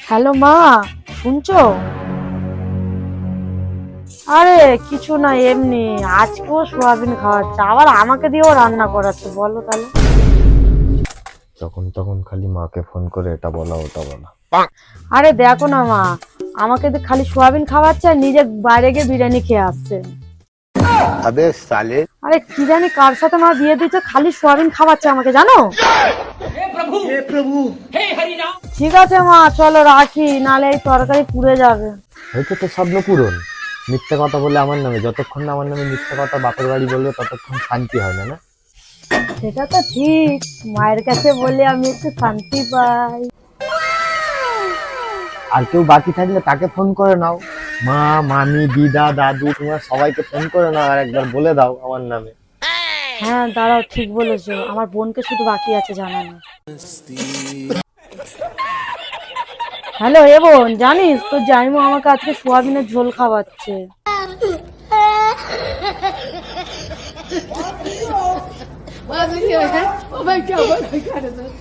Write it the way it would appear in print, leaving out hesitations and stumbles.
Hello মা, শুনছো? আরে কিছু না, এমনি আজকেও সোয়াবিন খাওয়াচ্ছে, আবার আমাকে দিয়েও রান্না করাচ্ছে। বলো তাহলে। যখন তখন খালি মাকে ফোন করে এটা বলা ওটা বলা। আরে দেখো না মা, আমাকে দিয়ে খালি সোয়াবিন খাওয়াচ্ছে আর নিজে বাইরে গিয়ে বিরিয়ানি খেয়ে আসছে। আবে সালে, আরে কি জানি কার সাথে মা বিয়ে দিচ্ছে, খালি সোয়াবিন খাওয়াচ্ছে আমাকে, জানো? ঠিক আছে মা, চলো রাখি, নালে এই তরকারি পুড়ে যাবে। হয়তো তো স্বপ্ন পূরণ। মিথ্যে কথা বলে আমার নামে, যতক্ষণ না আমার নামে মিথ্যে কথা বাপের বাড়ি বলবে ততক্ষণ শান্তি হয় না, না? সেটা তো ঠিক, মায়ের কাছে বলে আমি একটু শান্তি পাই। আর কেউ বাকি থাকলে তাকে ফোন করে নাও। মা, মামি, দিদা, দাদু, তোমার সবাইকে ফোন করে নাও আর একবার বলে দাও আমার নামে। হ্যাঁ দাঁড়াও, ঠিক বলেছো, আমার বোনকে শুধু বাকি আছে জানানো। হ্যালো এ বোন, জানিস তোর জাইমা আমাকে আজকে সোয়াবিনের ঝোল খাওয়াচ্ছে। Oh my God, what kind of this?